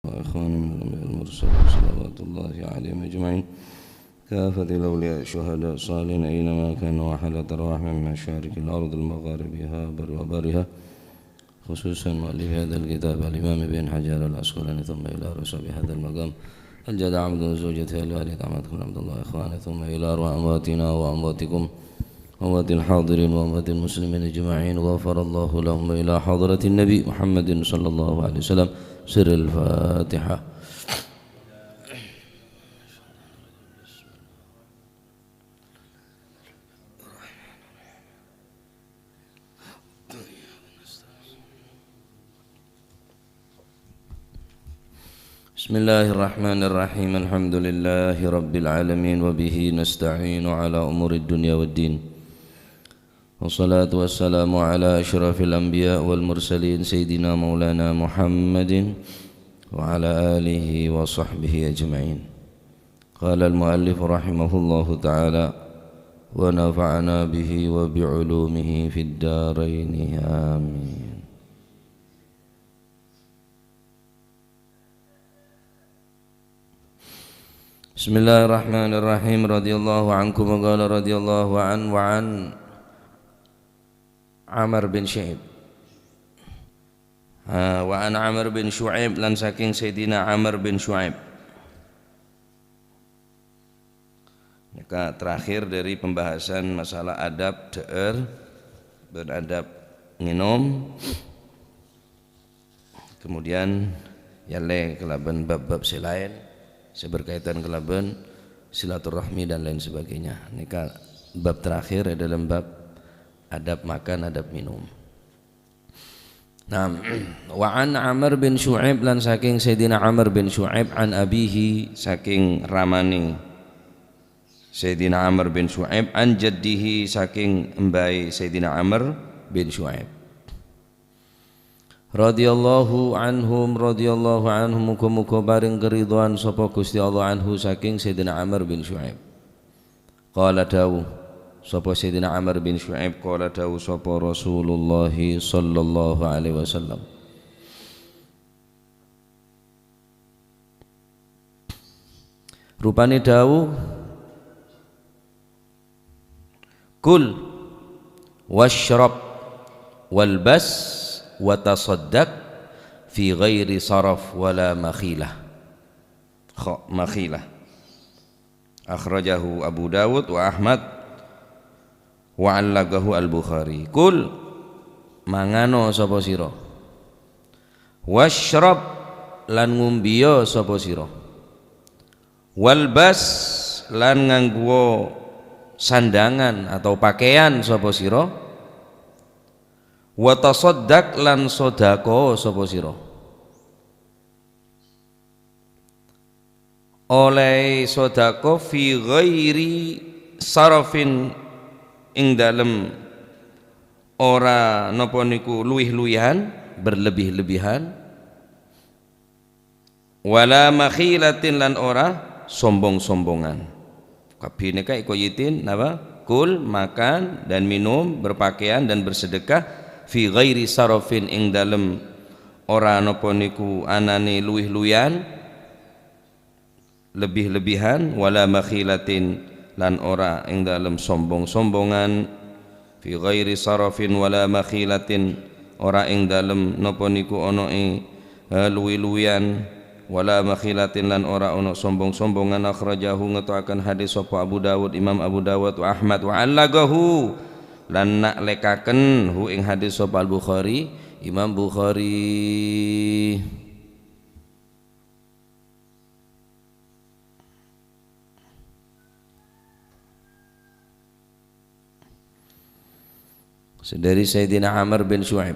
وإخواننا من الأنبياء المرسلين صلوات الله عليهم أجمعين كافة الأولياء الشهداء الصالحين أينما كانوا وحلت أرواح من مشارق الأرض المغاربها وبرها خصوصا مؤلف هذا الكتاب الإمام ابن حجر العسقلاني ثم إلى رسول هذا المقام الجدع عبد زوجته الوالد عمدكم عبد الله إخوانه ثم إلى أرواح أمواتنا وأمواتكم وأموات الحاضرين وأموات المسلمين أجمعين غفر الله لهم إلى حضرة النبي محمد صلى الله عليه وسلم سر الفاتحة. بسم الله الرحمن الرحيم الحمد لله رب العالمين وبه نستعين على أمور الدنيا والدين والصلاة والسلام على أشرف الأنبياء والمرسلين سيدنا مولانا محمد وعلى آله وصحبه أجمعين. قال المؤلف رحمه الله تعالى ونفعنا به وبعلومه في الدارين آمين. Bismillahirrahmanirrahim. Radhiyallahu ankum wa qala radhiyallahu an wa an Amr bin Shu'aib wa an Amr bin Shu'aib lan saking Sayyidina Amr bin Shu'aib. Maka terakhir dari pembahasan masalah adab de'er dan adab minum. Kemudian yale kelaban bab-bab selain seberkaitan kelaban silaturahmi dan lain sebagainya. Ini bab terakhir adalah bab adab makan, adab minum. Nah, wa an Amr bin Shu'aib lan saking Sayyidina Amr bin Shu'aib an abihi saking ramani Sayyidina Amr bin Shu'aib an jaddihi saking mbai Sayyidina Amr bin Shu'aib. Radhiyallahu anhum muga-muga bareng keridhaan sapa Gusti Allah anhu saking Sayyidina Amr bin Shu'aib. Qala dawu sapa Sayyidina Amr bin Shu'aib qala dawu sapa Rasulullah sallallahu alaihi wasallam. Rupane dawu kul washrab walbas wa tasaddaq fi ghairi saraf wala makhilah. Makhilah akhrajahu Abu Dawud wa Ahmad wa allagahu Al-Bukhari. Kul mangano sapa sira, washrab lan ngumbiya sapa sira, walbas lan nganggo sandangan atau pakaian sapa sira, wa tasaddaq lan sedekah sapa sira. Oleh sedekah fi ghairi sarafin ing dalem ora napa niku luwih-luwihan berlebih-lebihan, wala makhilatin lan ora sombong-sombongan. Kabeh nek koyitin napa kul makan dan minum, berpakaian dan bersedekah fi ghairi sarafin ing dalem ora napa niku anane luwih-luwihan lebih-lebihan, wala makhilatin lan ora ing dalem sombong-sombongan, fi ghairi sarafin wala makhilatin ora ing dalem napa niku ana ing luwih-luwihan, wala makhilatin lan ora ana sombong-sombongan. Akhrajahu ngetoaken hadis sapa Abu Dawud, Imam Abu Dawud wa Ahmad wa allagahu lan naklekaken hu ing hadis sapa Al-Bukhari, Imam Bukhari. Dari Sayyidina Amr bin Shu'aib,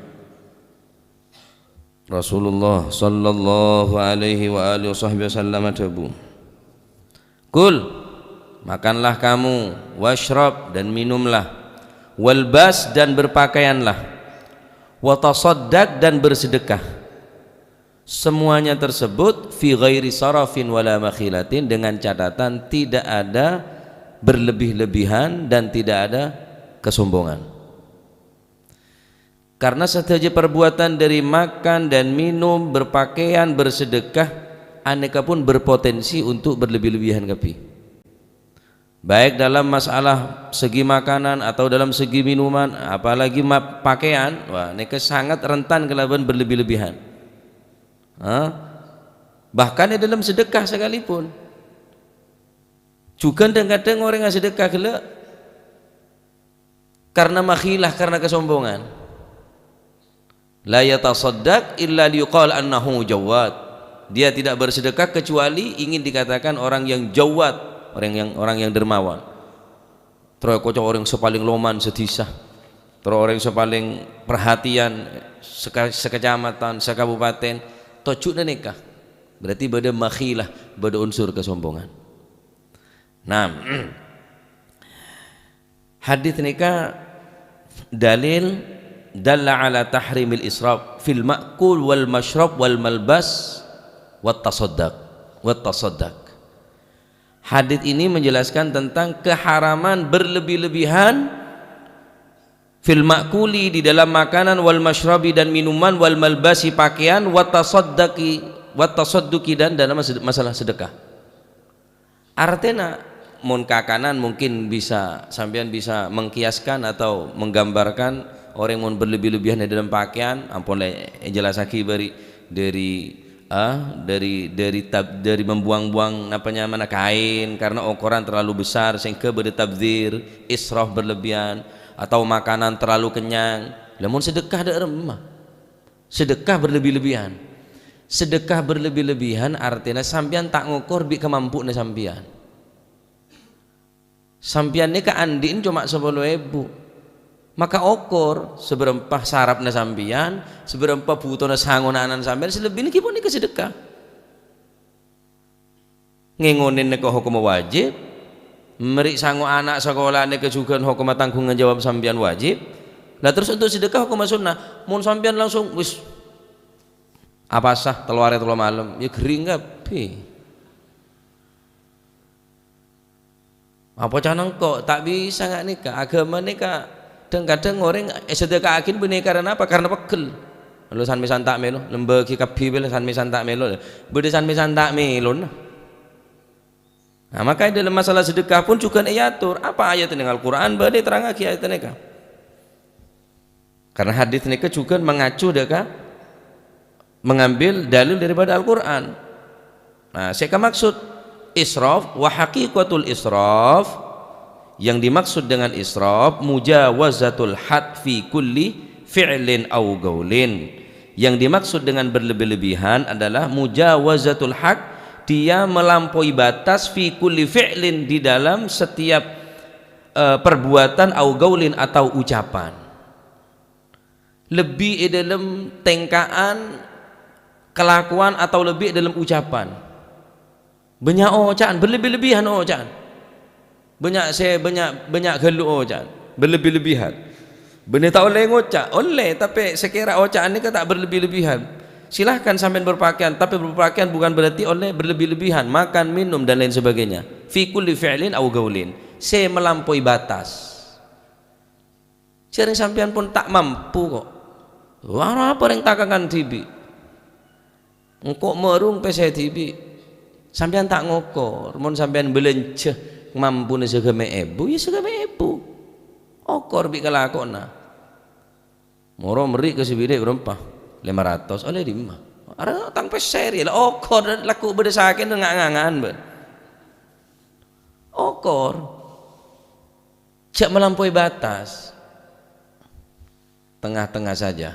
Rasulullah sallallahu alaihi wa alihi wasallam tabu, kul makanlah kamu, washrab dan minumlah, walbas dan berpakaianlah, wa tasaddaq dan bersedekah. Semuanya tersebut fi ghairi sarafin wala makhilatin, dengan catatan tidak ada berlebih-lebihan dan tidak ada kesombongan. Karena saja perbuatan dari makan dan minum, berpakaian, bersedekah, aneka pun berpotensi untuk berlebih-lebihan kapi. Baik dalam masalah segi makanan atau dalam segi minuman, apalagi pakaian, wah neka sangat rentan kelaban berlebih-lebihan. Bahkan dalam sedekah sekalipun. Juga kadang-kadang orang yang sedekah gila karena makhilah, karena kesombongan. La yatasaddaq illa liyuqal annahu jawad. Dia tidak bersedekah kecuali ingin dikatakan orang yang jawad, orang yang dermawan. Terus kocok orang sepaling loman sedisah, terus orang sepaling perhatian sekecamatan, sekabupaten, tojuk nikah. Berarti bada makhilah, bada unsur kesombongan. Nah, hadis nikah dalil dalla ala tahrimil israf fil ma'kul wal mashrab wal malbas wat tasaddaq. Hadis ini menjelaskan tentang keharaman berlebih-lebihan fil ma'kuli, di dalam makanan, wal mashrabi dan minuman, wal malbasi pakaian, wat tasadduqi dan dalam masalah sedekah. Artinya mun kakanan mungkin bisa sampean bisa mengkiaskan atau menggambarkan orang yang berlebih-lebihan dalam pakaian, ampun jelas lagi dari membuang-buang mana kain karena ukuran terlalu besar sehingga bertabdzir, israf berlebihan, atau makanan terlalu kenyang. Namun sedekah ada remah, sedekah berlebih-lebihan. Sedekah berlebih-lebihan artinya sampian tak ngukur bi kemampuan sampian. Sampian ini ke andin cuma 10.000. Maka okor seberempah sarapna sampian, seberempah butona sangonanan sampian, selebihnya kipun ini kesedekah. Ngengonin neka hukum wajib, merik sango anak sekolah neka juga hukum tanggungan jawab sampian wajib. Lah terus untuk sedekah hukum sunnah, mun sampian langsung wis apa sah telur malam, ya gering gapi. Apa canang kok tak bisa nggak nikah? Agama nikah. Kadang-kadang orang sedekah akin benih karena apa? Karena pegel. Lalu san misan tak melo, lembagi kapi bela san misan tak melo, beda san misan tak melo. Nah, maka dalam masalah sedekah pun juga diatur. Apa ayat dengan Al-Quran? Bade terang lagi ayat nikah. Karena hadis nikah juga mengacu dekah, mengambil dalil daripada Al-Quran. Nah, saya maksud israf wa haqiqatul israf. Yang dimaksud dengan israf mujawazatul had fi kulli fi'lin aw gaulin. Yang dimaksud dengan berlebih-lebihan adalah mujawazatul had, dia melampaui batas fi kulli fi'lin, di dalam setiap perbuatan aw gaulin atau ucapan. Lebih dalam tengkaan, kelakuan, atau lebih dalam ucapan. Banyak ocaan, berlebih-lebihan ocaan. Banyak gelu ocan, berlebih-lebihan. Benar tak oleh ngocak, oleh, tapi sekira ocaan ini tak berlebih-lebihan. Silahkan sampai berpakaian, tapi berpakaian bukan berarti oleh berlebih-lebihan, makan, minum dan lain sebagainya. Fi kulli fi'lin aw gaulin, saya melampaui batas. Sering sampean pun tak mampu kok. Wah, apa yang takakan tibi? Engkau merung pesai tibi. Sampean tak ngokor, mun sampean belenceh mampu ni segame ebu, ya segame ebu. Okor bi kelakona. Moro meri ke sibide berapa? 500 oleh 5. Ara tang peseri lah okor laku bedesaken ngangan ben. Okor. Cak melampaui batas. Tengah-tengah saja.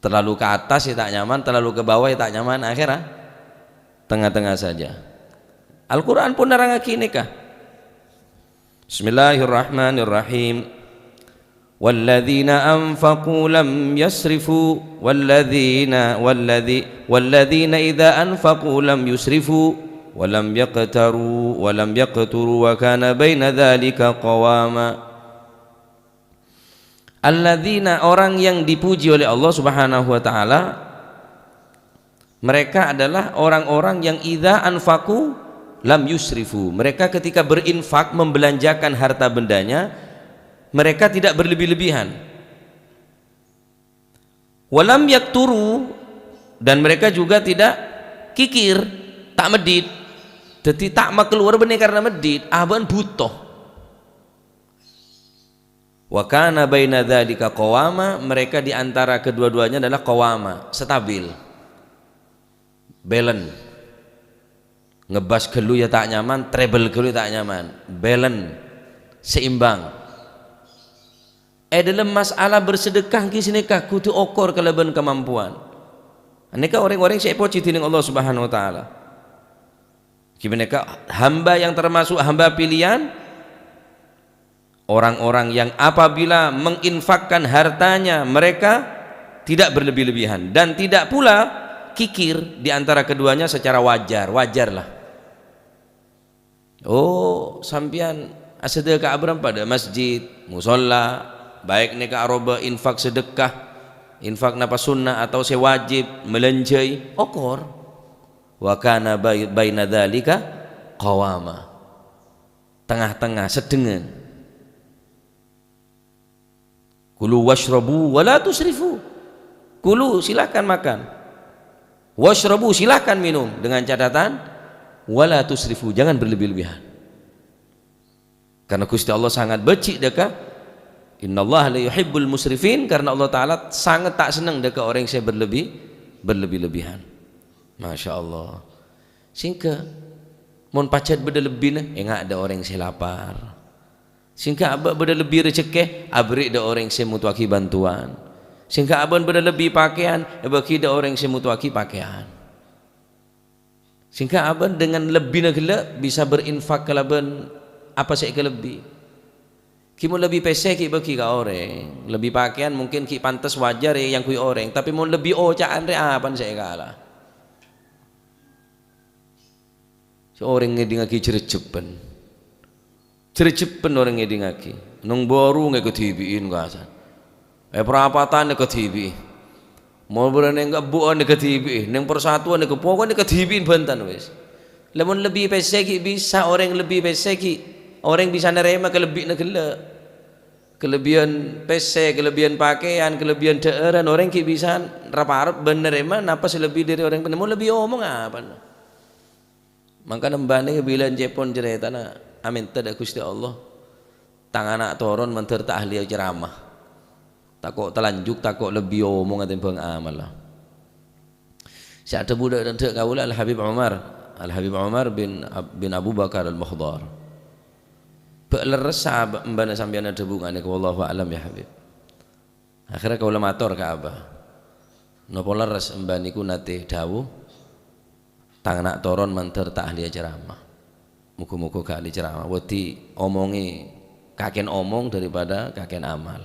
Terlalu ke atas ya tak nyaman, terlalu ke bawah ya tak nyaman, akhirnya tengah-tengah saja. Al-Quran pun nerangake nikah. Bismillahirrahmanirrahim. Walladzina anfaqu lam yasrifu walladzina idza anfaqu lam yusrifu wa lam yaqtaru wa kana baina dzalika qawama. Alladzina, orang yang dipuji oleh Allah Subhanahu wa taala, mereka adalah orang-orang yang idza anfaqu lam yusrifu, mereka ketika berinfak membelanjakan harta bendanya mereka tidak berlebih-lebihan. Walam yakturu, dan mereka juga tidak kikir, tak medit. Jadi tak keluar benih karena medit, aban butuh. Wa kana baina dzalika qawama, mereka di antara kedua-duanya adalah qawama, stabil. Balance. Ngebas gelu ya tak nyaman, treble gelu ya tak nyaman. Balance, seimbang. Dalam masalah bersedekah kisinekah kudu okor kelebihan kemampuan. Aneka orang-orang saya poci tining Allah Subhanahu wa taala. Mereka hamba yang termasuk hamba pilihan, orang-orang yang apabila menginfakkan hartanya mereka tidak berlebih-lebihan dan tidak pula kikir di antara keduanya secara wajarlah. Oh, sampian sedekah abram pada masjid, musola, baik neka aroba infak sedekah, infak napa sunnah atau sewajib melenjai okor. Wa kana baina dzalika qawama, tengah-tengah sedengan. Kulu washrabu wala tusrifu, kulu silakan makan, washrabu silakan minum, dengan catatan wala tusrifu, jangan berlebih-lebihan, karena Gusti Allah sangat benci deka innallaha la yuhibbul musrifin, karena Allah Ta'ala sangat tak senang deka orang yang saya berlebih-lebihan. Masya Allah. Singka mon pacet beda lebih enggak ada orang yang saya lapar. Singka abah beda lebih rezeki, abri ada orang yang saya mutuaki bantuan. Singka abang beda lebih pakaian, bagi ada orang yang saya mutuaki pakaian. Singka abang dengan lebih negela bisa berinfak kelaban apa saya kelebih. Kimun lebih pesek ki bagi ka orang, lebih pakaian mungkin ki pantas wajar yang kui orang, tapi mon lebih ocaan re apa saya kalah. Seorang ngedingaki cerecepen orang ngedingaki nung baru nggak ketibiin kasan perapatan nggak ketibi mau berani nggak buan nggak ketibi neng persatuan nggak pokoknya ketibiin bentan wes lemon lebih peseki bisa orang lebih peseki orang bisa nerima kelebihan pesek, kelebihan pakaian, kelebihan daerah orang ki bisa raparap bener emang napa lebih dari orang bener mau lebih omong apa. Maka nembane bilan jepon ceritana amin tada Gusti Allah tangan anak toron menterta ahli ceramah takut telanjuk takut lebih omong atin bang amal lah. Si ada budak dan tak kaula Al Habib Umar bin Abu Bakar Al Mukhdar. Beleres sahabat mbana sampeyan ada bungane ke wallahu alam ya Habib. Akhirnya kaula matur ka Abah. Napa leres mbaniku nate dawuh tangan nak toron manter tak ahli ceramah, muka-muka gak ahli ceramah, wedi omongi kaken omong daripada kaken amal.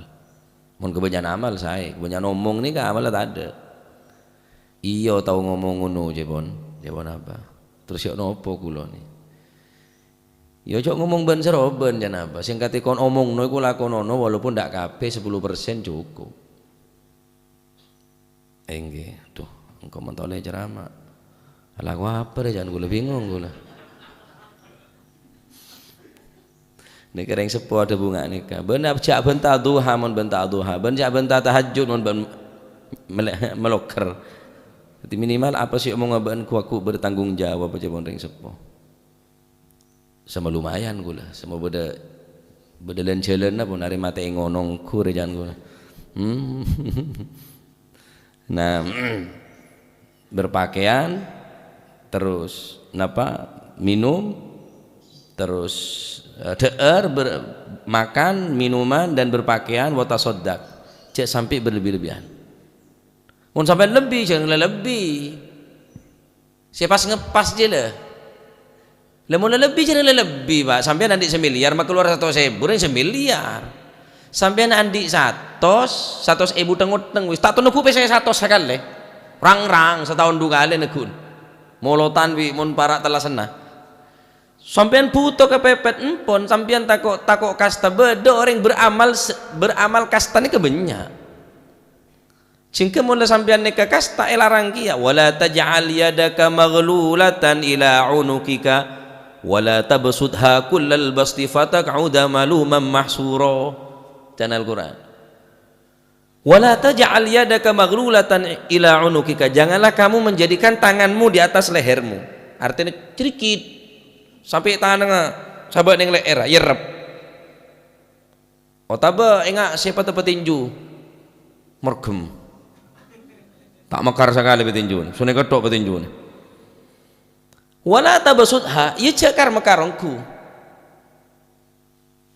Mun kebanyakan amal saya, kebanyakan omong nih amal tak ada. Iya tahu ngomong ngono jebon apa? Terus yo nopo kula nih? Yo cok ngomong ben seroben jan apa? Sing kate kon omongno iku lakonono walaupun ndak kabeh 10% cukup. Nggih, tuh engko mentole ceramah. Alah apa deh jangan gue bingung gue lah. Nek kereng sepo ada bunga nikah. Benar cak benta duha mon benta duha. Benar cak benta tahajud mon meloker. Jadi minimal apa sih omong ngaban aku bertanggung jawab aja mon reng sepo. Sama lumayan gue lah. Sama beda jalan lah pun hari mata ngonong kure jangan gue. Nah berpakaian terus napa minum terus makan minuman dan berpakaian watasodak cek sampai berlebih-lebihan mun sampai lebih jangan lebih siapa ngepas je lah lemon lebih jangan lebih pak sampai nanti semiliar maka keluar 100.000 semiliar sampai nanti 100 ibu tenguteng wis tak tunggu saya 100 sekali rang setahun 2 kali negun molotan wi mun para telah senah sampean butuh kepepet empon sampean takok kasta beda orang beramal kasta ni kebenyak jingke mula sampean neka kasta elarang kia wala taj'al yadaka maghlulatan ila unukika wala tabsudha kullal basti fataq'uda maluman mahsura dan Al-Quran Wala taj'al yadaka maghlulatan ila unukika, janganlah kamu menjadikan tanganmu di atas lehermu. Artinya cerikit sampai tangan sahabat ning leher yerep. Otaba enggak siapa petinju mergem. Tak mekar sekali petinju. Sune ketok petinju. Wala tabasudha, ya cakar mekarongku.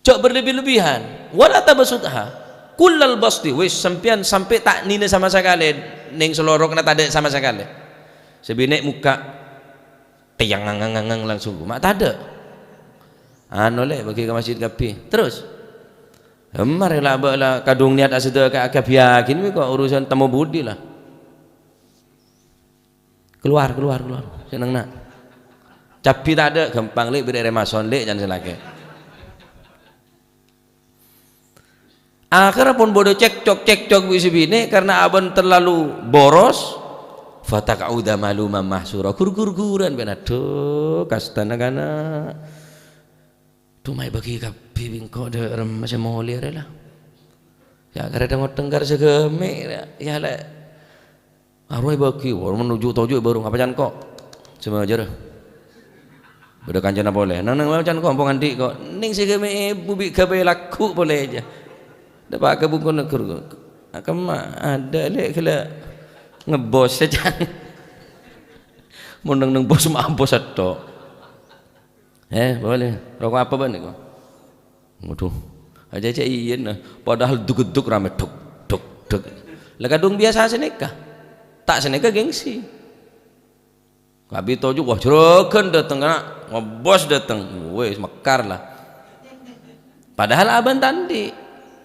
Cok berlebih-lebihan. Wala tabasudha kullal basti, wis sampean sampai tak nina sama sekali ning selorokna tak ada sama sekali. Sebinek muka tiang ngang langsung mak tak ada. Anu le bagi ke masjid kapi. Terus mari lah kadung niat asida ka akab yakin kok urusan temu budi lah. Keluar seneng nak. Tapi tak ada gampang lek beri remason lek jangan selake. Akhirnya pun bodoh cekcok bisi bini karena abang terlalu boros. Fatakauda maluma mahsura gur-guran ben aduh kastana kana. Tumai bagi kapi bingko de rem macam moli lah. Ya karena tengok tenggar segeme ya le. Arwah bagi menuju tojo baru apa jangan kok. Cuma aja beda kancana boleh nang macam kok ampun andi kok ning segeme bubi gawe laku boleh aja dapat kebungkun negur akama ada lek kala ngebos saja mun nang bos mah bos atok boleh rokok apa ban kok waduh aja iyen padahal dugeduk rame duk lah kadung biasa seneka tak seneka gengsi kabi toju wah jrogen dateng kena ngebos dateng wes mekar lah padahal aban tandi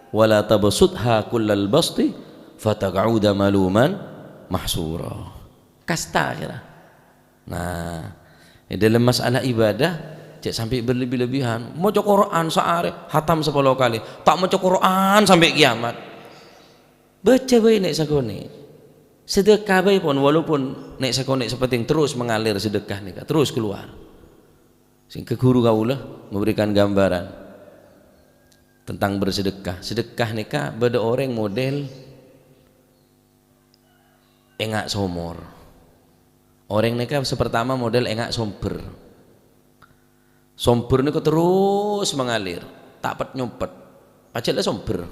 wala tabsudha kullal basti fataqauda maluman mahsura kasta kira. Nah dalam masalah ibadah cek sampai berlebih-lebihan maca Quran sehari hatam 10 kali tak maca Quran sampai kiamat baca bae nek sakone sedekah baik pun walaupun nek sekonek sepenting terus mengalir sedekah nih terus keluar sehingga guru kaulah memberikan gambaran tentang bersedekah. Sedekah nih beda orang model engak somor orang nih sepertama model engak somber nih terus mengalir tak pet nyopet pacelnya somber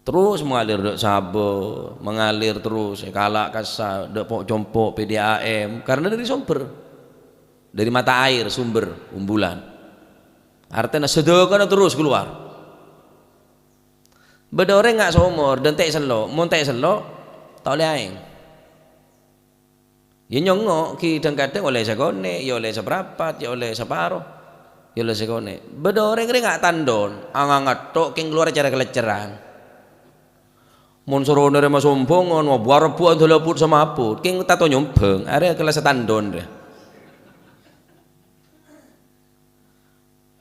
terus mengalir dek sabo mengalir terus kalak kasa dek pok jompok PDAM karena dari sumber dari mata air sumber umbulan artinya sedekah terus keluar beda orang nggak somor dan tek selo mau tek selo tak oleh aing ya nyongok ki kadang oleh sekone ya oleh seberapa ya oleh separuh ya oleh sekone beda orang nggak tandon angangat tok king keluar cara keleceran mun suruh nerima sombongan mau buar buat dolaput sama aput king tato nyombeng area kelas tandon deh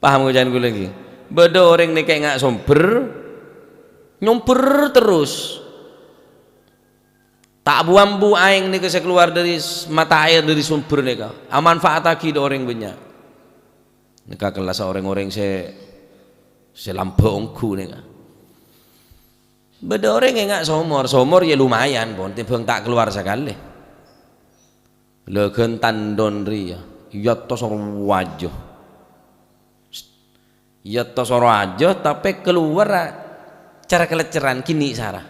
paham ujian gue lagi beda orang nih kayak nggak somber nyomber terus tak buambu aing nih kesek keluar dari mata air dari sumber nih kau manfaat lagi do orang banyak nih kelas orang-orang se lampungku nih kau beda orang yang nggak somor ya lumayan pun timbang tak keluar sekali legen tandon ria ya tosor wajah tapi keluar cara keleceran kini sarah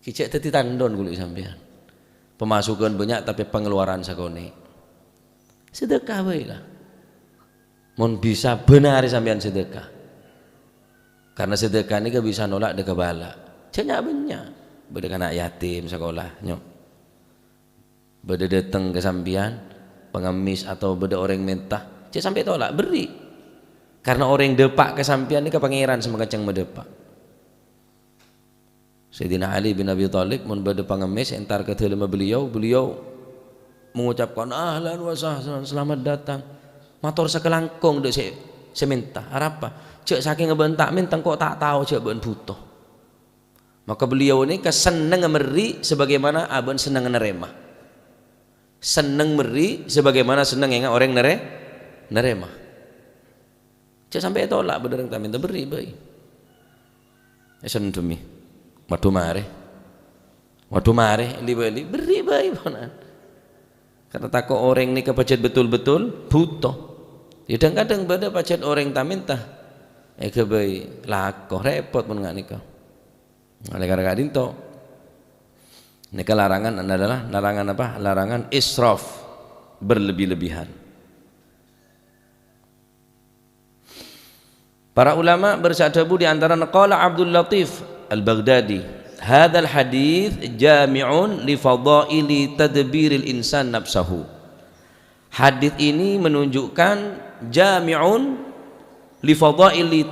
kicek tadi tandon kulit sampean pemasukan banyak tapi pengeluaran sakone sedekah bae lah mun bisa benar sampean sedekah karena sedekah ini gak bisa nolak deka bala cenyak banyak beda anak yatim sekolah nyok beda datang ke sampean pengemis atau beda orang minta cek sampai tolak beri karena orang depak ke sampean ini ke pangeran sama keceng medepak Sayyidina Ali bin Abi Thalib mun beda pengemis entar ke dalam beliau mengucapkan ahlan wa sahlan selamat datang motor sekelangkung dek saya minta apa cek saking ngebentak minta kok tak tahu cek ben butuh maka beliau ini keseneng meri sebagaimana aban seneng nerema seneng meri sebagaimana seneng yang orang nerema cek sampai tolak bener tak minta beri baik Esendemi. Waduh mare li beri bae ponan. Karena takut orang ni kepacet betul-betul butuh. Kadang-kadang beda pacet orang tak minta. Kebai lakoh repot pun nggak nikah. Oleh karena itu, nikah larangan adalah larangan apa? Larangan israf, berlebih-lebihan. Para ulama bersadabu di antara qala Abdul Latif Al-Baghdadi, hadzal hadits jami'un li fadaili tadbiril insan nafsahu. Hadis ini menunjukkan jami'un li fadaili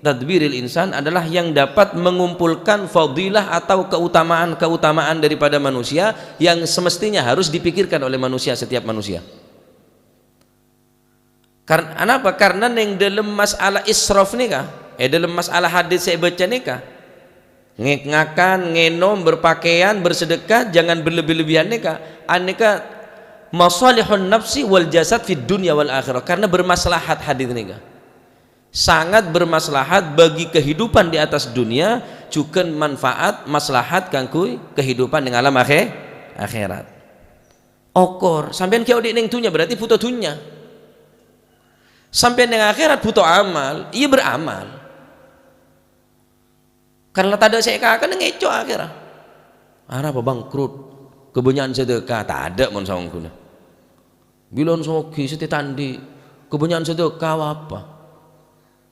tadbiril insan adalah yang dapat mengumpulkan fadilah atau keutamaan-keutamaan daripada manusia yang semestinya harus dipikirkan oleh manusia, setiap manusia. Karena apa? Karena yang dalam masalah israf nikah, dalam masalah hadis saya baca nikah, ngakan, ngenom, berpakaian, bersedekah, jangan berlebih-lebihan nikah. Aneka masalihun nafsi wal jasad fid dunya wal akhirah. Karena bermaslahat hadis nikah. Sangat bermaslahat bagi kehidupan di atas dunia, juga manfaat maslahat kanggo kehidupan dengan alam akhirat. Okor, sampean ki odik ning dunya berarti butuh dunya. Sampai dengan akhirat butuh amal, iya beramal. Karena tak ada sekah kan ngeco akhirat. Apa bangkrut, kebanyakan sedekah tak ada mon sawang kuna. Bilon soki setitandi, kebanyakan sedekah apa?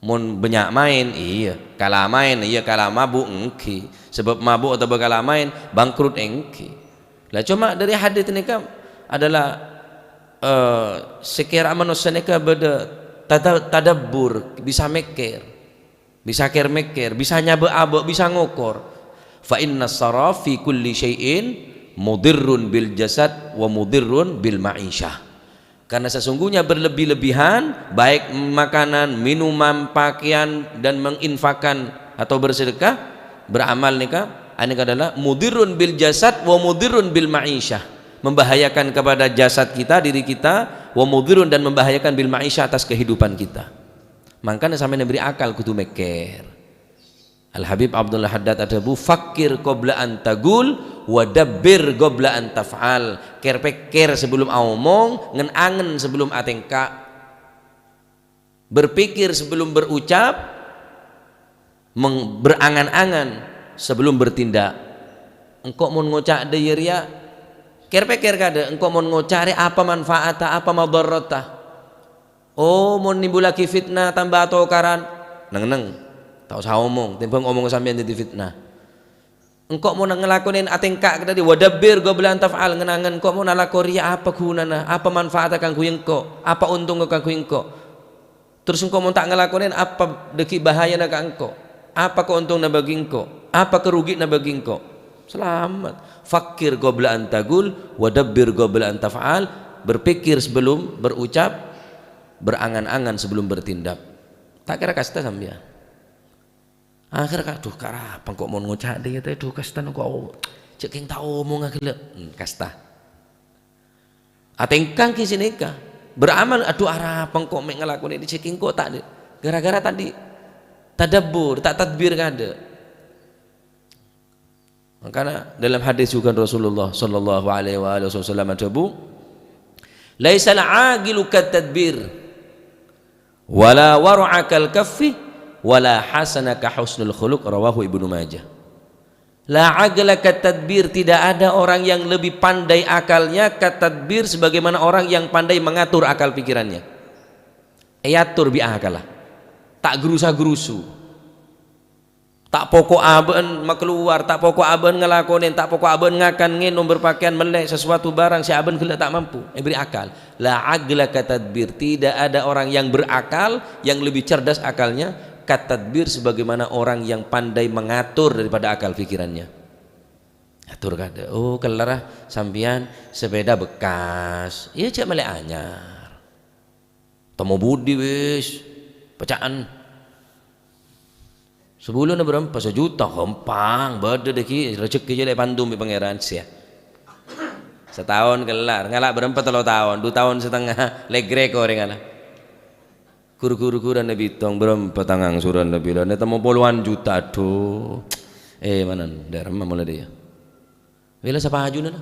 Mon banyak main, iya. Kalah main, iya kalah mabuk engki. Sebab mabuk atau berkalah main, bangkrut engki. Lah cuma dari hadis ini kan adalah sekira manusia nikah beda tadabbur, bisa mikir, bisa mikir, bisa nyabe-abe, bisa ngokor. Fa inna saraf fi kulli syai'in mudirrun bil jasad wa mudirrun bil ma'isyah. Karena sesungguhnya berlebih-lebihan baik makanan, minuman, pakaian dan menginfakkan atau bersedekah, beramal nikah, ini adalah mudirrun bil jasad wa mudirrun bil ma'isyah. Membahayakan kepada jasad kita, diri kita, wa mudhirun, dan membahayakan bil ma'isyah, atas kehidupan kita. Makanya sampai diberi akal kudu mikir. Al Habib Abdullah Haddad adabu fakir qabla an tagul wa dabbir qabla an taf'al. Ker pikir sebelum omong, ngen angen sebelum atengka. Berpikir sebelum berucap, berangan-angan sebelum bertindak. Engkau mau ngocak deui ya, pikir kada engkau mau ngocari apa manfaatnya, apa madarratah. Oh mau nimbulaki fitnah tambah atau karan neng tak usah omong, timbang omong sampean jadi fitnah. Engkau mau ngelakonin atengka tadi wadabbir qabla an taf'al, ngenangan engkau mau nalakori apa gunana, apa manfaatnya kanggo engkau, apa untung kanggo engkau. Terus engkau mau tak ngelakonin apa deki bahayana ka engkau, apa keuntungna bagi engkau, apa kerugianna bagi engkau. Selamat. Fakir qabla an tagul wadabbir qabla an taf'al. Berpikir sebelum berucap, berangan-angan sebelum bertindak. Tak kira kasta sambil akhir aduh karapan kok mau ngucap dia teh aduh kasta kok ceking tak omong agak kasta atengkang ki sinika beramal aduh harapan kok mek ngelakoni di ceking kok tak gara-gara tadi tadabbur tak tadbir kada. Makanya dalam hadis juga Rasulullah sallallahu alaihi wasallam adabu laisal aqilu katadbir wala wara'akal kaffi wala hasanaka husnul khuluq, rawahu Ibnu Majah. La aqla katadbir, tidak ada orang yang lebih pandai akalnya katadbir sebagaimana orang yang pandai mengatur akal pikirannya. Ayatur bi akalah. Tak gerusa-gerusu. Tak pokok aben makluar, tak pokok aben ngelakonin, tak pokok aben ngakan ngenom berpakaian melek sesuatu barang si aben gelak tak mampu. Beri akal. La aqla katadbir, tidak ada orang yang berakal yang lebih cerdas akalnya katadbir sebagaimana orang yang pandai mengatur daripada akal pikirannya. Atur kada. Oh kelarah sampian sepeda bekas. Iya cak melek anyar. Tomo budi wis pecahan. Sebulan berapa? 1 juta gampang. Bada deki rezeki je lek pandum bi pangeran sia. Setahun kelar. Ngalak berapa 3 tahun, 2 tahun setengah legre ko orang ngalah. Kur-kur-kuran na bitong berapa tangang suran na bilan na tamo puluhan juta do. Mana daerah mana dia? Bila sa paju na.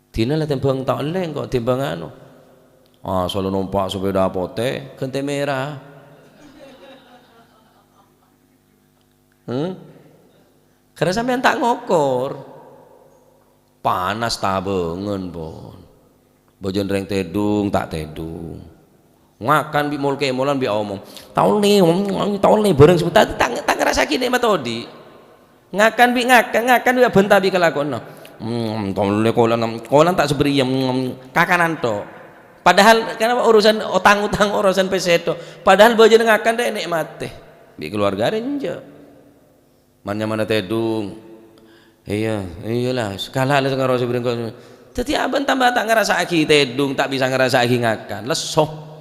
Tina lah timbang tak leng kok timbang anu. Selalu numpak sepeda pote, kente merah. Karena sampean tak ngokor. Panas tabengen pon. Bojon reng tedung tak tedung. Ngakan bi mul ke mulan bi omong. Tahun ni bareng sebentar tak ngerasa kini matodi. Ngakan bi ngakan bi bentar bi kelakon. Tahun ni kolan tak seberi kakanan to. Padahal kenapa urusan utang-utang urusan peseto. Padahal bojon ngakan deh nikmat teh. Bi keluarga renje. Mana tedung. Iyalah sekala lah sekarang sebering kau. Jadi abang tambah tak ngerasa aki tedung tak bisa ngerasa aki ngakan lesoh.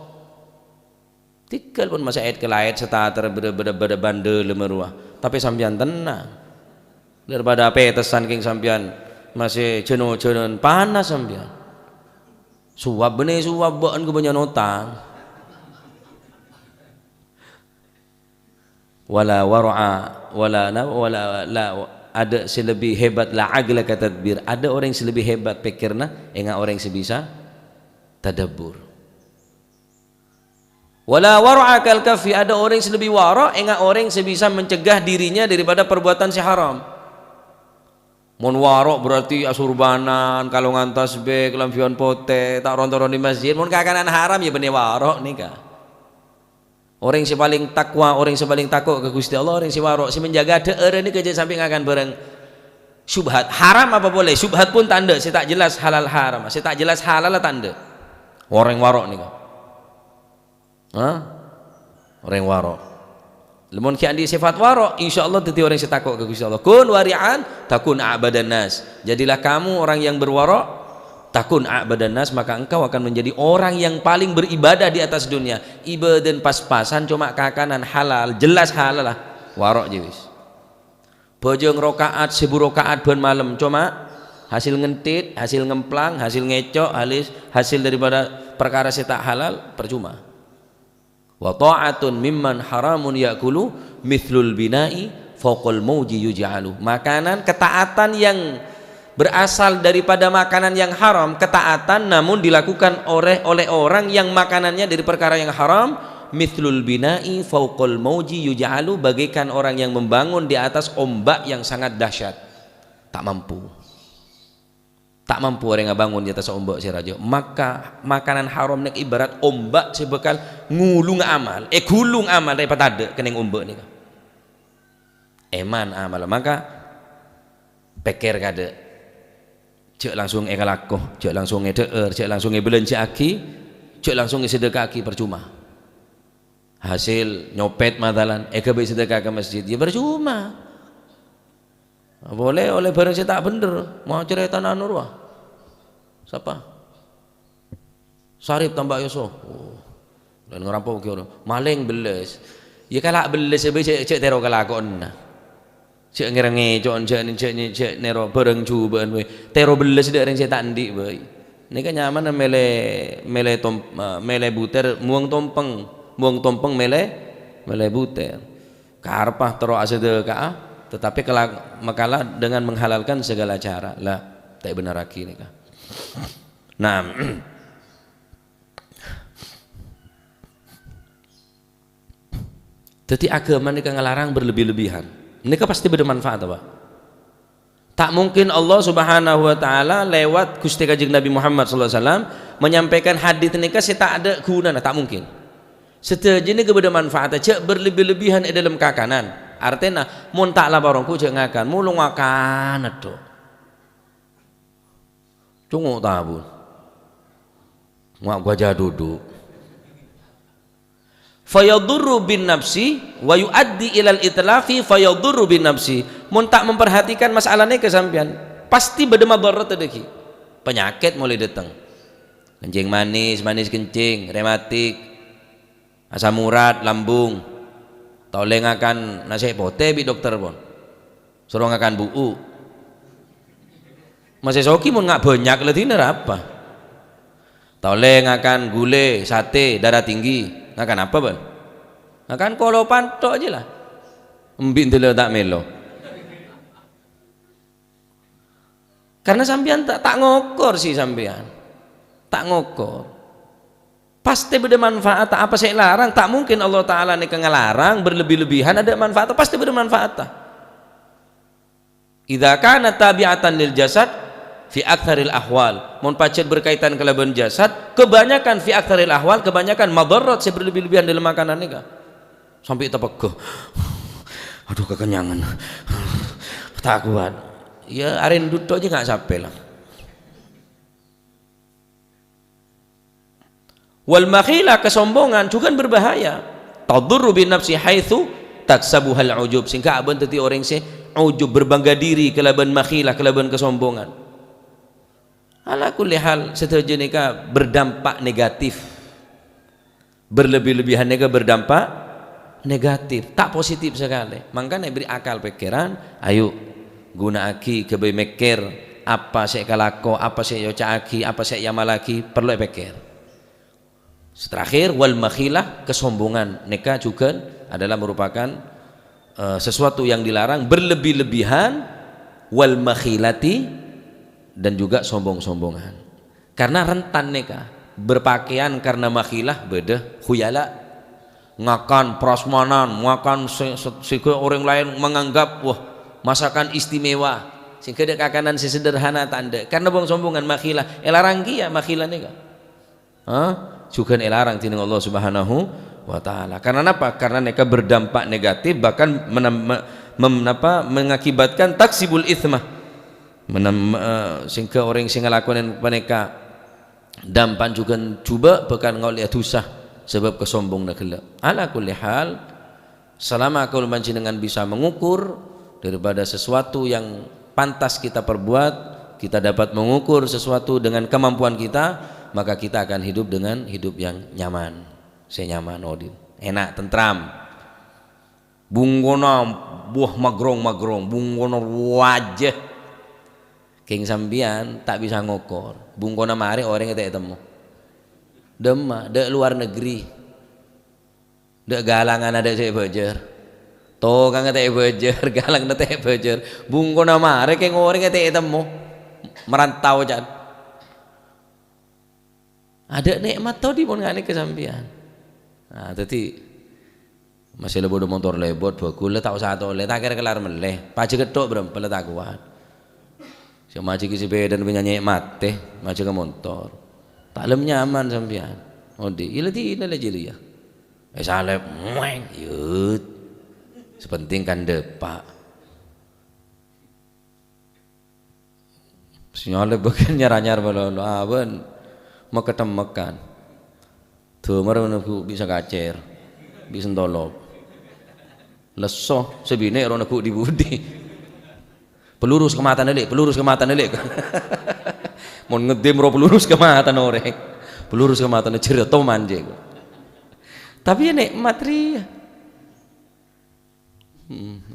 Tikal pun masa ayat kelait setater beda bandel lemeruah. Tapi sampian tenang. Daripada petesan king sampian masih jenuh panas sampian. Suap benih suap baan ke banyak notang. Wala wara'a wala ada selebih hebat la agla ka tadbir. Ada orang yang selebih hebat pikirna enggak orang yang sebisa tadabbur. Wala wara'a kal kafi, ada orang yang selebih wara enggak orang yang sebisa mencegah dirinya daripada perbuatan si haram. Mun wara berarti asurbanan, kalungan tasbih, lampion pote, tak rontoron di masjid. Mun kakanan haram ya benih wara nikah. Orang yang paling takwa, orang yang paling takut ke Gusti Allah, orang yang wara, si menjaga deur ini kerja sampai akan bareng syubhat. Haram apa boleh? Syubhat pun tanda, saya tak jelas halal haram, saya tak jelas halal tanda. Orang yang wara nikah. Orang yang waro. Lemun ki andi sifat waro, insyaallah dadi orang yang takut ke Gusti Allah. Kun wari'an takun a'badan nas. Jadilah kamu orang yang berwara, takun a'badan nas, maka engkau akan menjadi orang yang paling beribadah di atas dunia. Ibadah pas-pasan cuma kakanan halal, jelas halal lah. Waro je wis. Bojong rakaat 1000 rakaat ban malam cuma hasil ngentit, hasil ngemplang, hasil ngecok, hasil daripada perkara yang tak halal percuma. Wa ta'atun mimman haramun yakulu mithlul bina'i fawqal mauji yuj'alu. Makanan ketaatan yang berasal daripada makanan yang haram, ketaatan namun dilakukan oleh orang yang makanannya dari perkara yang haram, mithlul bina'i fawqal mauji yuj'alu, bagaikan orang yang membangun di atas ombak yang sangat dahsyat. Tak mampu orang yang bangun di atas ombak si raja. Maka makanan haram nek ibarat ombak si bekal ngulung amal, gulung amal daripada ada kening ombak ni. Eman amal, maka pikir kada. Cek langsung ngalakoh, cek langsung ngedeur, cek langsung ngebelanja aki, cek langsung sedekah aki percuma. Hasil nyopet madalan, kebe sedekah ke masjid, ya percuma. Boleh oleh barang saya tak bener, mau cerita nanurwah. Siapa? Sarip tambah yoso. Dan ngerampok ke orang. Maling beles. Ya kalak beles sebab cek tero kalakon. Cek ngerangi cek nero bareng cubaan we. Tero beles dak ring saya tak ndik we. Ni kan nyaman mele buter muang tompeng mele buter. Karpah tero asedekah tetapi makalah dengan menghalalkan segala cara. Lah tak benar lagi ni kah. Nah, jadi agama ini ngelarang berlebih-lebihan. Ini pasti bermanfaat apa? Tak mungkin Allah Subhanahu Wa Taala lewat Gusti Kanjeng Nabi Muhammad SAW menyampaikan hadits ini saya tak ada guna, tak mungkin. Seterusnya kepada manfaat cek berlebih-lebihan dalam kakanan. Artinya, mun tak lah barangku cek ngakan, mulu ngakan itu. Tunggu tabun. Mak gua aja duduk. Fayadurru bin nafsi wa yuaddi ilal itlafi fayadurru bin nafsi. Mun tak memperhatikan masalahnya kesampian, pasti berdamadarat tadi. Penyakit mulai datang. Kencing manis kencing, rematik, asam urat, lambung. Toleng akan nasi pote bi dokter pun. Suruh akan buu. Masih soki mun nggak banyak letih apa? Toleng akan gule, sate, darah tinggi. Nah kan apa ban? Nah kan kalau pantok aja lah. Mbin dulu tak melo. Karena sampean tak ngokor sih sampean. Tak ngokor. Pasti beda manfaat. Apa saya larang? Tak mungkin Allah Ta'ala nih ngelarang berlebih-lebihan ada manfaat. Pasti beda manfaat. Idza kana tabi'atan lil jasad fi aktsaril ahwal. Mun pacet berkaitan kelaban jasad, kebanyakan fi aktsaril ahwal, kebanyakan madarat saya berlebih-lebihan dalam makanan nika. Sampai terpegah. Aduh kekenyangan. Tak kuat. Ya aren duduk aja enggak sampai lah. Wal makhilah, kesombongan juga berbahaya. Tadurru bin nafsi haitsu taksabuhal ujub. Sehingga abang tadi orang se ujub, berbangga diri, kelaban makhilah, kelaban kesombongan. Ala kulli hal setuju nikah berdampak negatif. Berlebih-lebihan nikah berdampak negatif, tak positif sekali. Makanya beri akal pikiran, ayo guna aki kebe mikir apa saya kalako, apa saya yocaaki, apa saya yamalaki, perlu pikir. Terakhir wal makhilah, kesombongan nikah juga adalah merupakan sesuatu yang dilarang, berlebih-lebihan, wal makhilati, dan juga sombong-sombongan. Karena rentan nikah berpakaian karena makhilah beda khuyala, ngakan prasmanan, makan sehingga orang lain menganggap wah masakan istimewa, sehingga ada kakanan sesederhana tanda karena bang sombongan makhilah elarang kia makhilah nikah juga elarang tining Allah Subhanahu wa Ta'ala. Karena apa? Karena mereka berdampak negatif, bahkan mengakibatkan taksibul ithmah, sehingga orang yang ngelakuin mereka dampak juga coba bahkan ngoliat dosa sebab kesombong negala. Ala kulli hal, selama kau dengan bisa mengukur daripada sesuatu yang pantas kita perbuat, kita dapat mengukur sesuatu dengan kemampuan kita, maka kita akan hidup dengan hidup yang nyaman, senyaman, odin, enak, tentram. Bungkono buah magrong, bungkono wajah king sambian tak bisa ngokor. Bungkono mari orang yang tak temu. Demak, dek luar negeri, dek galangan ada saya bejer, toh kan tak bejer, galang tak bejer. Bungkono mari king orang yang tak temu, merantau jan. Ada nikmat tau di pun ngane kesampian. Nah, tadi masih lebo motor lebot bagul tak usah tole tak kira kelar meleh. Paje ketok berem pele tak kuat. Si maji ki sepeda punya nikmat teh, maji ke motor. Tak lem nyaman sampean. Odi, ile jeli ya. Salep mueng yut. Sepenting kan depak. Sinyale bagian nyar-nyar balon aben. Mau ketemekan tuh mereka bisa kacer bisa tolop lesoh sebine orang aku di budi pelurus ke mata nelik mau ngedim roh pelurus ke mata norek pelurus ke mata cerita manje tapi ya nikmat ria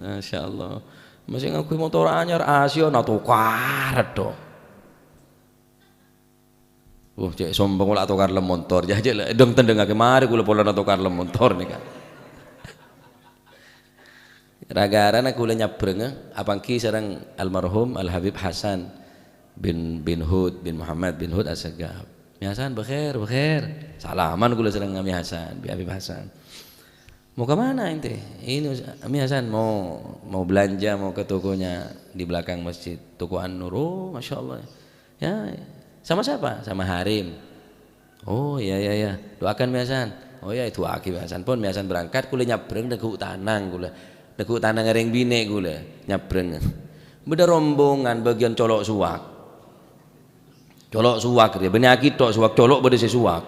Masya Allah masih ngakui motor anyar asio nato karet dong. Cek sombong lah tukar lem motor jaje dong tendeng ke mari kula pola tukar lem motor nih kan. Ragara na kula nyabreng apangki sareng almarhum Al Habib Hasan bin Hud bin Muhammad bin Hud As-Sagaf. Mi Hasan bekhair. Salaman kula sareng Mi Hasan, Bi Habib Hasan. Mau ke mana ente? Ini Mi Hasan mau belanja, mau ke tokonya di belakang masjid, toko An-Nur. Oh, Masya Allah. Ya. Sama siapa? Sama Harim. Oh iya. Doakan Mi Hasan. Oh iya itu aki Mi Hasan pun Mi Hasan berangkat kula nyabreng deku tanang kula. Deku tanang ngareng bine kula nyabreng. Beda rombongan bagian colok suwak. Colok suwak dia benyaki tok suwak colok beda sesuwak.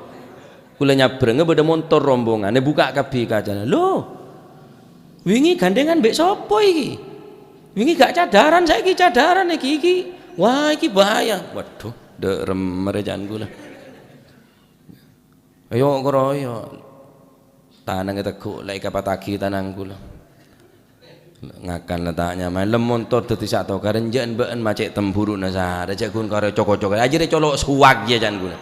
Kula nyabreng beda motor rombongan buka kabeh kacane. Loh. Wingi gandengan mbek sapa iki? Wingi gak cadaran saiki cadaran iki. Wah iki bahaya. Waduh. Dek remerejaan gula. Ayo koroyo. Tanang teguk lek kapataki tanang gula. Ngakan letaknya main lemontor dadi sak to karenjen been macek tempuru nasar. Cek kun karo coko-coko. Ajire colok suwak ya jan gula.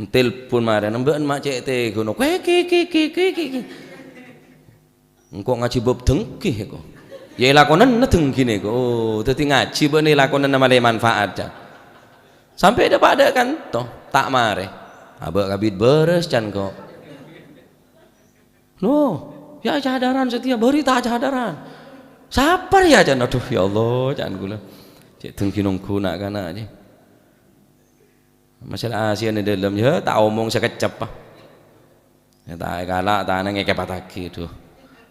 telepon mari nembeun mak cek teh gono ki engko ngaji bab dengki kok ya lakonan dengki ne kok oh dadi ngaji bene lakonan male manfaat ja sampai ada pada kan toh tak mare abek kabit beres can kok loh ya cadaran setiap hari tak cadaran sabar ya can aduh ya Allah can kula cek dengki nungku nak kana aja masalah Asia di dalam ya tak omong sekecap ah ya tak galak tak nang ngeke pataki tuh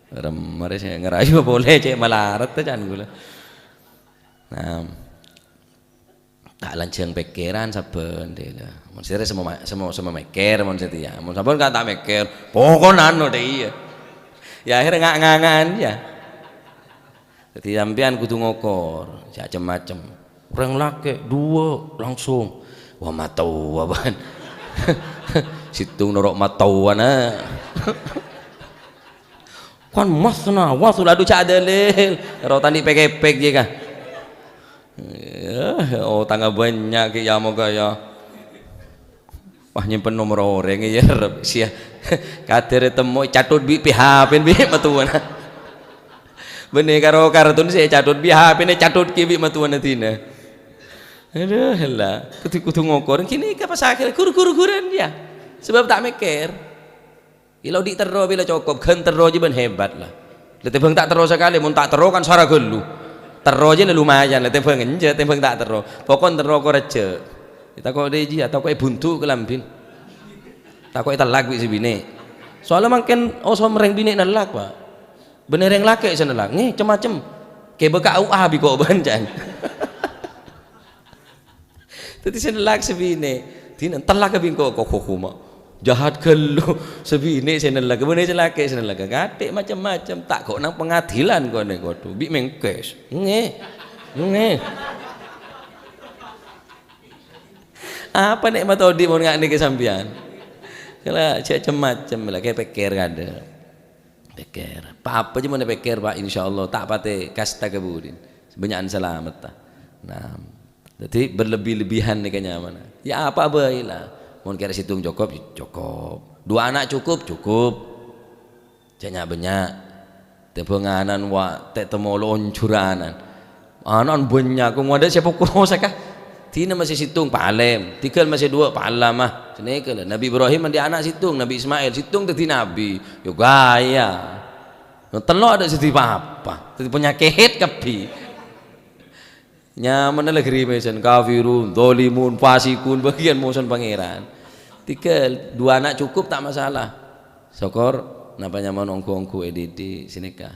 remare saya ngerayu boleh cek malarat can kula nah tak lanceng pikiran saben dela mun sire semua mikir mun setia mun saben kan tak mikir pokon anu deh iya ya akhirnya ngangan ya jadi sampean kudu ngokor macam-macam orang laki dua langsung wah matau aban situng norok matau ana kan masna wa suladu cadalil rotan di pek-pek je kah oh tangga banyak ya moga ya wah nyimpen nomor orang ya sia kader temu catut bi PHP bi matuana bener karo kartun saya catut bi HP ne catut ki bi matuana tina aduh lah kudu ngokor kini ka pasakir kur-kur-kuran dia sebab tak mikir kalau di terro bila cukup kan terro je ben hebat lah letih bang tak terro sekali mun tak terro kan suara gelu terro aja lumayan lah tembang enje tembang tak terro pokon terro ko reje kita kok deji atau kok buntu kelambin tak kok talak wi sibine soalnya makin oso mereng bini nalak pak bener yang laki senelak nih macam-macam kayak beka UA bi kok bancan tadi senelak sibine tin talak bin kok kuma jahat gelu sebine senelak bener celake senelak gatik macam-macam tak kok nang pengadilan kok nek kudu bi mengkes nge apa nek metode mun ngak niki sampean kala macam-macam lah kayak pikir kada pikir apa aja mun pikir Pak insyaallah tak pate kasta kebudin sebanyakan selamat ta nah jadi berlebih-lebihan nih kenyamanan ya apa baiklah mun kira situng cukup dua anak cukup banyak tebenganan wa tek temolon curanan anan banyak ku ada siapa kuno sakah tina masih situng palem tikal masih dua palamah senekal Nabi Ibrahim dia anak situng Nabi Ismail situng tadi nabi yo gaya telok ada siti apa tadi penyakit kepi nyaman negeri mesan kafirun zalimun fasikun bagian moson pangeran tiga dua anak cukup tak masalah sokor napa nyaman ongko edidi sinika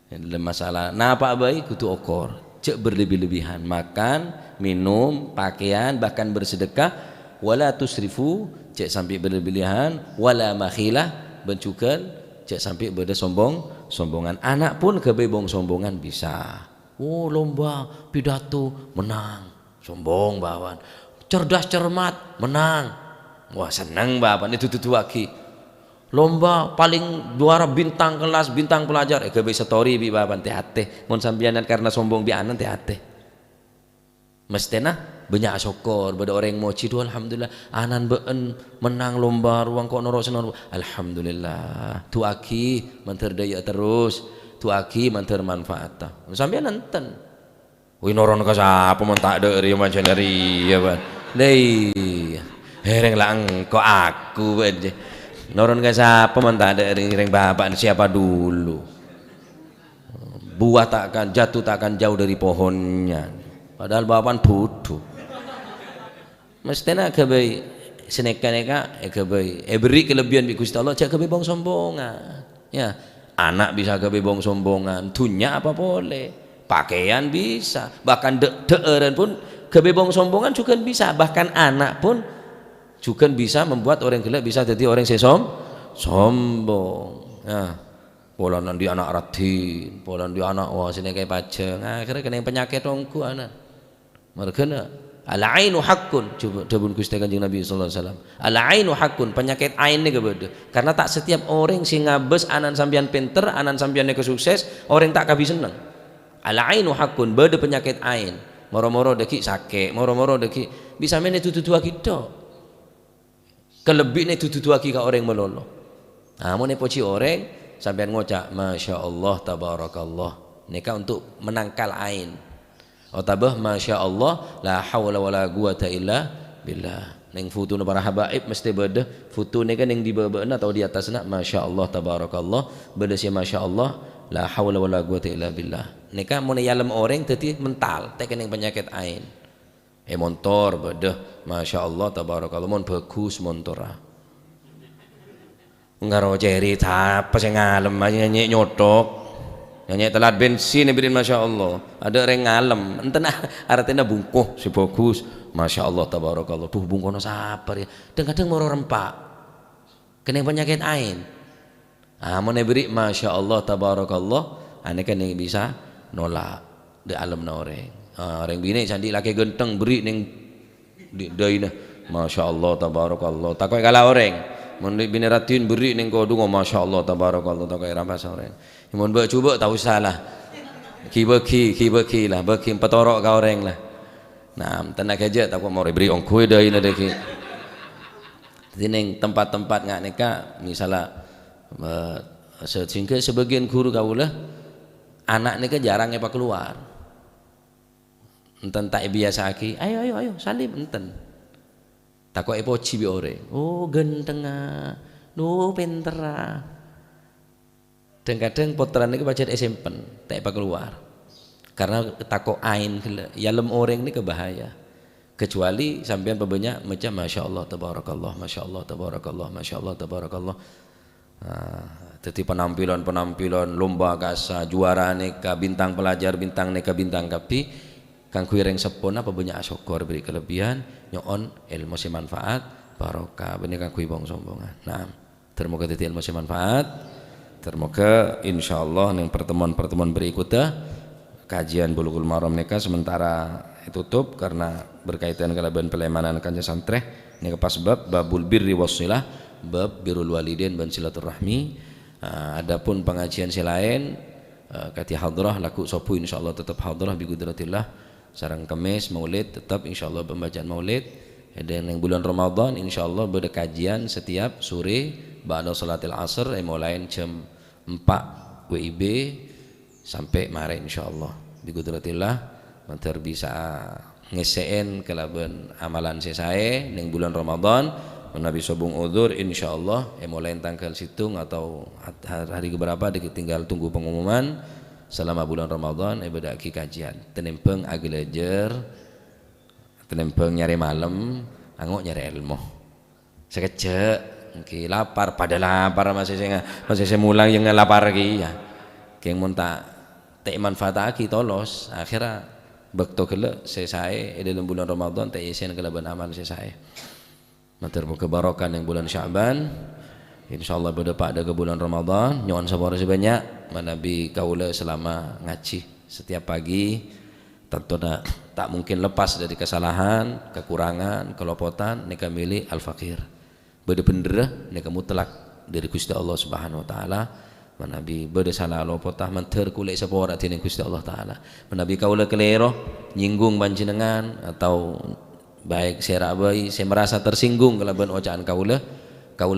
dalam masalah napa baik kudu okor cek berlebih-lebihan makan minum pakaian bahkan bersedekah wala tusrifu cek sampai berlebihan wala makhilah bencukan cek sampai beda sombongan anak pun kebebong sombongan bisa oh lomba pidato menang sombong bawan cerdas cermat menang wah senang bawan itu tutu lagi lomba paling juara bintang kelas bintang pelajar kebe story bi bawan teh mun sambianan karena sombong bi anan teh mestena banyak syukur pada orang yang moci tu alhamdulillah anan beun menang lomba ruang kok noro senor alhamdulillah tu aki menterdaya terus tu aki manter manfaat sampean nenten wih noron ka sapa mun tak deuri macam dari ya ban dei hereng lang kok aku aja noron ka sapa mun tak deuri reng bapak siapa dulu buah takkan jatuh takkan jauh dari pohonnya padahal bapak bodoh mestena kebai seneka-neka kebai beri kelebihan bi Gusti Allah cak kebai bong sombongan ya anak bisa kebebong sombongan dunia apa boleh pakaian bisa bahkan deeren pun kebebong sombongan juga bisa bahkan anak pun juga bisa membuat orang gila bisa jadi orang sombong ya polan di anak radin polan di anak wah sini kayak pajeng akhirnya kena penyakit ongku anak mereka al-ainu haqqun coba debun Gusti Kanjeng Nabi sallallahu alaihi wasallam al-ainu haqqun penyakit ain ni gebede karena tak setiap orang sing ngabes anan sampean pinter anan sampean sukses orang tak kabi seneng al-ainu haqqun bede penyakit ain moro-moro deki sakit moro-moro deki bisa men itu tutu kita Kelebihnya tutu aki ka orang melolo. Mun poci orang sampean ngocak Masya Allah tabarakallah. Nika untuk menangkal ain. Otabah Masya Allah la hawla wala quwata illa billah. Neng foto na para habaib mesti beda foto ni kan yang di bawah atau di atas nak Masya Allah tabarakallah beda si Masya Allah la hawla wala quwata illa billah. Ni kan mun yalam orang tadi mental tekan yang penyakit ain. Montor beda Masya Allah tabarakallah mun bagus montora. Ngaro cerita apa sing ngalem aja nyanyi nyotok. Nyanyi telat bensin birin Masya Allah. Ada orang ngalem enten artinya bungkuh si bagus. Masya Allah tabarakallah tuh bungkono sabar ya kadang-kadang moro rempak kena penyakit ain mau beri Masya Allah tabarakallah ane kan yang bisa nolak di alam na orang bini candi laki genteng beri neng di daina Masya Allah tabarakallah takoi kalah orang mun bini ratin beri neng kodungo Masya Allah tabarakallah takoi rampas orang mun buat coba tahu salah ki lah bagi petorok ka orang lah. Nah, tenang aja tak mau beri ongkoi dah ini deki. Jadi neng tempat-tempat ngak neka, misalnya sehingga sebagian guru kaulah anak neka jarang apa keluar. Enten tak biasa aki, ayo salim enten. Takut epoci bi ore. Oh gentenga, pentera. Kadang-kadang potran neka baca SMP, tak apa keluar. Karena takut ain yalem orang ini kebahaya kecuali sampean pebanyak macam Masya Allah tabarakallah Masya Allah tabarakallah Masya Allah tabarakallah. Jadi penampilan lomba kasa juara neka bintang pelajar bintang neka bintang kapi kang kuireng sepona pebanyak syukur beri kelebihan nyon ilmu si manfaat barokah benih kang kui bong sombongan. Nah termoga titi ilmu si manfaat termoga insyaallah ning pertemuan berikutnya kajian Bulughul Maram neka sementara tutup karena berkaitan kalaban pelemanan kanja santreh neka pas babul birri wassilah bab birrul walidain dan silaturahmi. Adapun pengajian selain kati hadrah laku sopu insyaallah tetap hadrah bi qudratillah sareng Kamis maulid tetap insyaallah pembacaan maulid dan yang bulan Ramadan insyaallah ada kajian setiap sore ba'da salatil asr mulai jam 4 WIB sampai mare insyaallah bi qudratillah mantar bisa ngesein kelaban amalan sesae ning bulan Ramadan menabi sobung udzur insyaallah mulai tanggal situng atau hari keberapa tinggal tunggu pengumuman selama bulan Ramadan ibadah kajian tenempeng agelejer tenempeng nyari malam angok nyari ilmu sekecek mungkin lapar pada lapar masih saya mulang yang lapar lagi ya yang munta tak manfaat aki tolos akhirnya bakto kele selesai dalam bulan Ramadan tak isen kelaban amal selesai matur muka barokan yang bulan Sya'ban insyaallah berdepak ke bulan Ramadan nyon sabara sebanyak manabi kaula selama ngaji setiap pagi tentu tak mungkin lepas dari kesalahan kekurangan kelopotan nika milih al-faqir bener-bener nika mutlak dari Gusti Allah Subhanahu wa taala manabi beda salah lopotah manter kulik sepora tini Gusti Allah taala manabi kaula kelero nyinggung panjenengan atau baik saya rabai saya merasa tersinggung kalaban ocaan kaula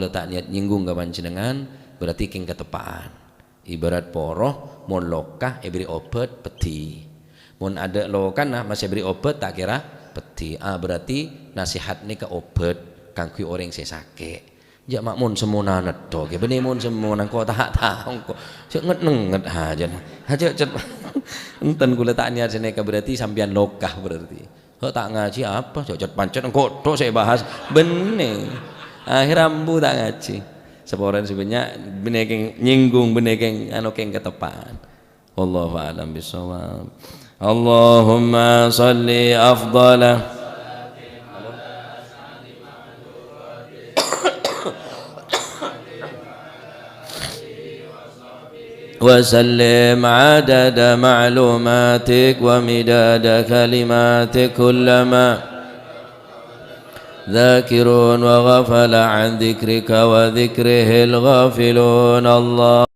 tak niat nyinggung ke panjenengan berarti king ketepaan ibarat poroh mon lokah beri obat peti mon ada lokan nah masih beri obat tak kira peti berarti nasihat ni ke obat kangku orang saya sakit jak makmun semuna nedo ke benih mun semuna kau tak tahu kau cek nget aja cet enten kula tak niat seneka berarti sampian lokah berarti kau tak ngaji apa cek pancet kau tuh saya bahas benih akhir rambu tak ngaji seporan sebenarnya benih keng nyinggung benih keng anu keng ketepaan wallahu a'lam bishawab Allahumma salli afdalah وسلم عدد معلوماتك ومداد كلماتك كلما ذاكرون وغفل عن ذكرك وذكره الغافلون الله